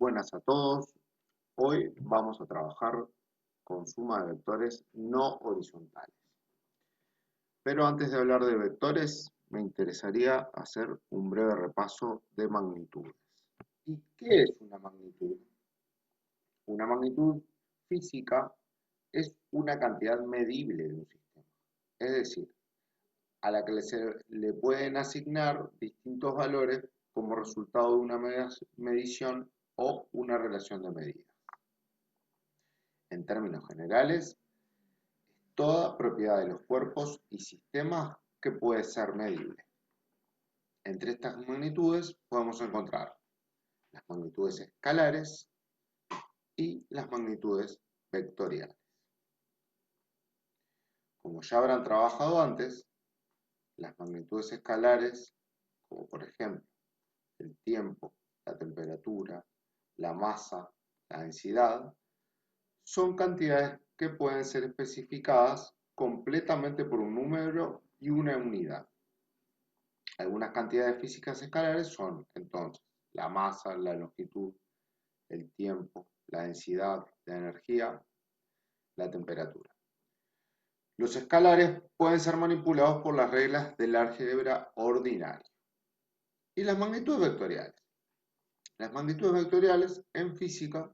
Buenas a todos. Hoy vamos a trabajar con suma de vectores no horizontales. Pero antes de hablar de vectores, me interesaría hacer un breve repaso de magnitudes. ¿Y qué es una magnitud? Una magnitud física es una cantidad medible de un sistema. Es decir, a la que se le pueden asignar distintos valores como resultado de una medición o una relación de medida. En términos generales, toda propiedad de los cuerpos y sistemas que puede ser medible. Entre estas magnitudes podemos encontrar las magnitudes escalares y las magnitudes vectoriales. Como ya habrán trabajado antes, las magnitudes escalares, como por ejemplo el tiempo, la temperatura, la masa, la densidad, son cantidades que pueden ser especificadas completamente por un número y una unidad. Algunas cantidades físicas escalares son, entonces, la masa, la longitud, el tiempo, la densidad, la energía, la temperatura. Los escalares pueden ser manipulados por las reglas del álgebra ordinaria. Y las magnitudes vectoriales. Las magnitudes vectoriales en física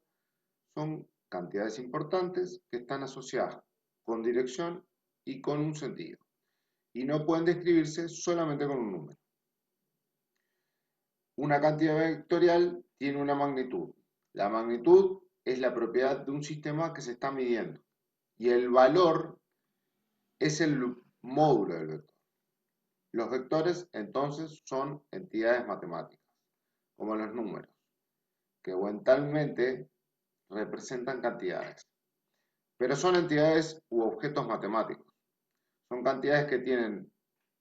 son cantidades importantes que están asociadas con dirección y con un sentido, y no pueden describirse solamente con un número. Una cantidad vectorial tiene una magnitud. La magnitud es la propiedad de un sistema que se está midiendo, y el valor es el módulo del vector. Los vectores, entonces, son entidades matemáticas, como los números, que eventualmente representan cantidades. Pero son entidades u objetos matemáticos. Son cantidades que tienen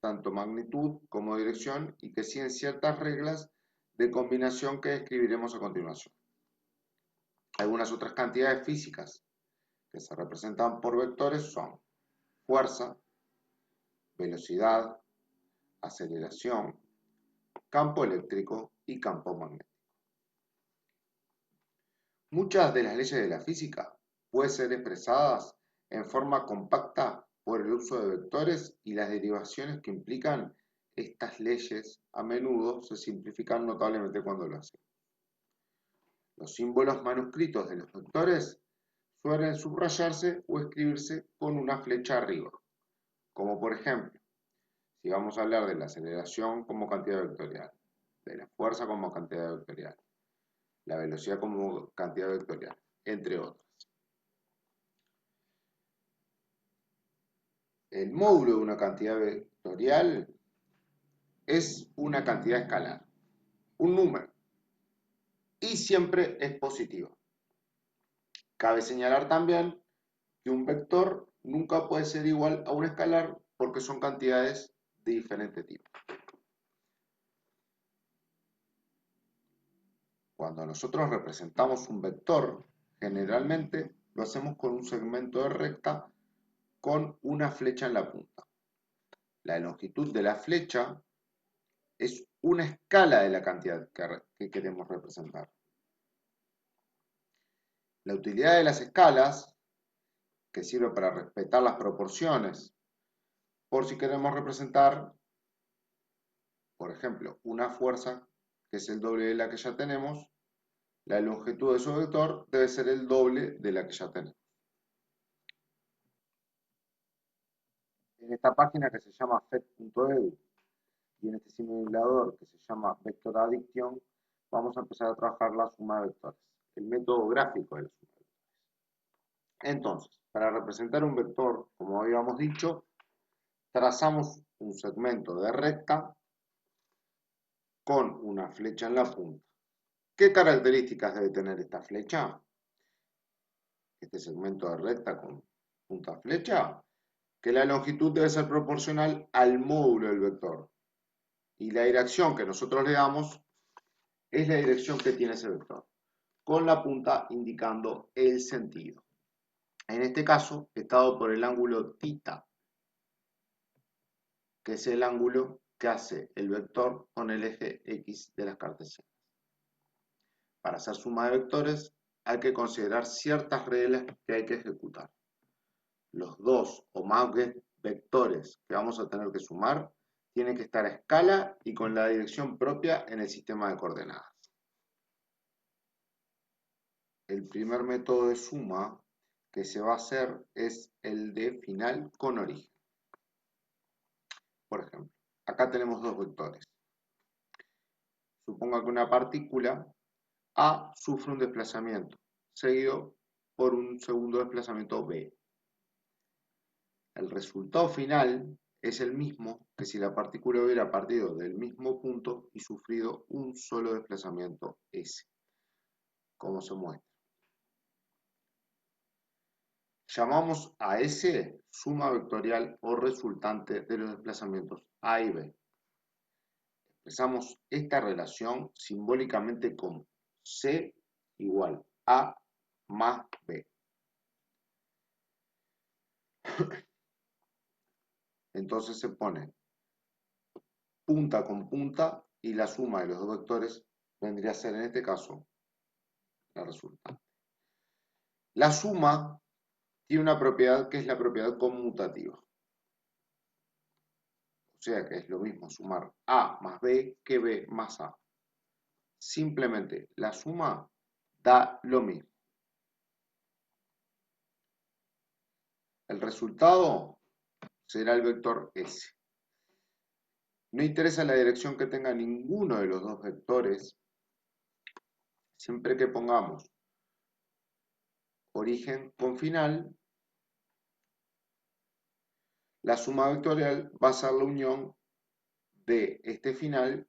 tanto magnitud como dirección y que siguen ciertas reglas de combinación que describiremos a continuación. Algunas otras cantidades físicas que se representan por vectores son fuerza, velocidad, aceleración, campo eléctrico y campo magnético. Muchas de las leyes de la física pueden ser expresadas en forma compacta por el uso de vectores, y las derivaciones que implican estas leyes a menudo se simplifican notablemente cuando lo hacen. Los símbolos manuscritos de los vectores suelen subrayarse o escribirse con una flecha arriba, como por ejemplo, si vamos a hablar de la aceleración como cantidad vectorial, de la fuerza como cantidad vectorial, la velocidad como cantidad vectorial, entre otras. El módulo de una cantidad vectorial es una cantidad escalar, un número, y siempre es positiva. Cabe señalar también que un vector nunca puede ser igual a un escalar porque son cantidades de diferente tipo. Cuando nosotros representamos un vector, generalmente lo hacemos con un segmento de recta con una flecha en la punta. La longitud de la flecha es una escala de la cantidad que queremos representar. La utilidad de las escalas, que sirve para respetar las proporciones, por si queremos representar, por ejemplo, una fuerza que es el doble de la que ya tenemos, la longitud de su vector debe ser el doble de la que ya tenemos. En esta página que se llama fed.edu y en este simulador que se llama Vector Addiction, vamos a empezar a trabajar la suma de vectores, el método gráfico de la suma de vectores. Entonces, para representar un vector, como habíamos dicho, trazamos un segmento de recta con una flecha en la punta. ¿Qué características debe tener esta flecha? Este segmento de recta con punta flecha, que la longitud debe ser proporcional al módulo del vector. Y la dirección que nosotros le damos es la dirección que tiene ese vector, con la punta indicando el sentido. En este caso, está dado por el ángulo θ, que es el ángulo que hace el vector con el eje X de las cartesianas. para hacer suma de vectores hay que considerar ciertas reglas que hay que ejecutar. Los dos o más vectores que vamos a tener que sumar tienen que estar a escala y con la dirección propia en el sistema de coordenadas. El primer método de suma que se va a hacer es el de final con origen. Por ejemplo, acá tenemos dos vectores. Suponga que una partícula A sufre un desplazamiento, seguido por un segundo desplazamiento B. El resultado final es el mismo que si la partícula hubiera partido del mismo punto y sufrido un solo desplazamiento S, como se muestra. Llamamos a S suma vectorial o resultante de los desplazamientos A y B. Expresamos esta relación simbólicamente como C igual A más B. Entonces se pone punta con punta y la suma de los dos vectores vendría a ser en este caso la resultante. La suma tiene una propiedad que es la propiedad conmutativa. O sea que es lo mismo sumar A más B que B más A. Simplemente la suma da lo mismo. El resultado será el vector S. No interesa la dirección que tenga ninguno de los dos vectores, siempre que pongamos origen con final, la suma vectorial va a ser la unión de este final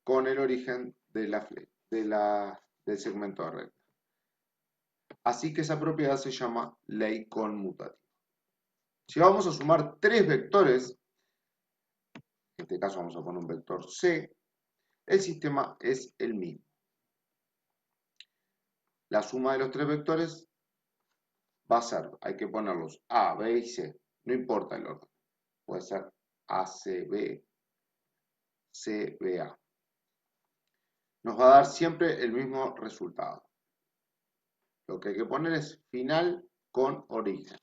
con el origen del segmento de recta. Así que esa propiedad se llama ley conmutativa. Si vamos a sumar tres vectores, en este caso vamos a poner un vector C, el sistema es el mismo. La suma de los tres vectores va a ser, hay que ponerlos A, B y C, no importa el orden. Puede ser ACB, CBA. Nos va a dar siempre el mismo resultado. Lo que hay que poner es final con origen.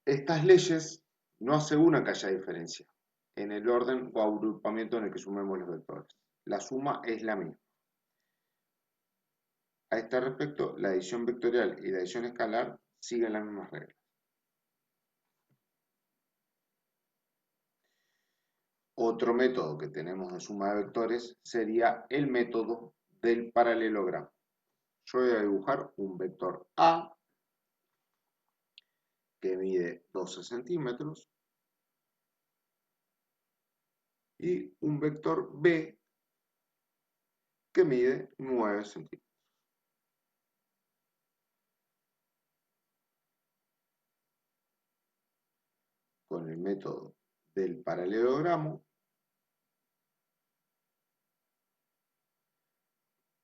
Estas leyes no aseguran que haya diferencia en el orden o agrupamiento en el que sumemos los vectores. La suma es la misma. A este respecto, la adición vectorial y la adición escalar siguen las mismas reglas. Otro método que tenemos de suma de vectores sería el método del paralelogramo. Yo voy a dibujar un vector A que mide 12 centímetros y un vector B que mide 9 centímetros. Con el método del paralelogramo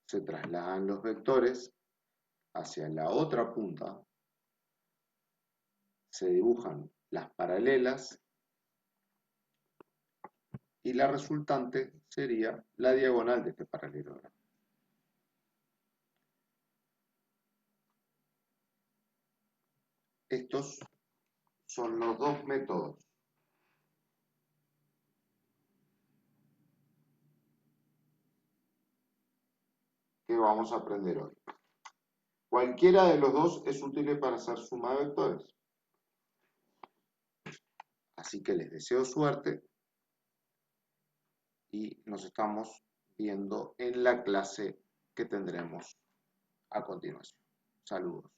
se trasladan los vectores hacia la otra punta, se dibujan las paralelas y la resultante sería la diagonal de este paralelogramo. Estos son los dos métodos que vamos a aprender hoy. Cualquiera de los dos es útil para hacer suma de vectores. Así que les deseo suerte y nos estamos viendo en la clase que tendremos a continuación. Saludos.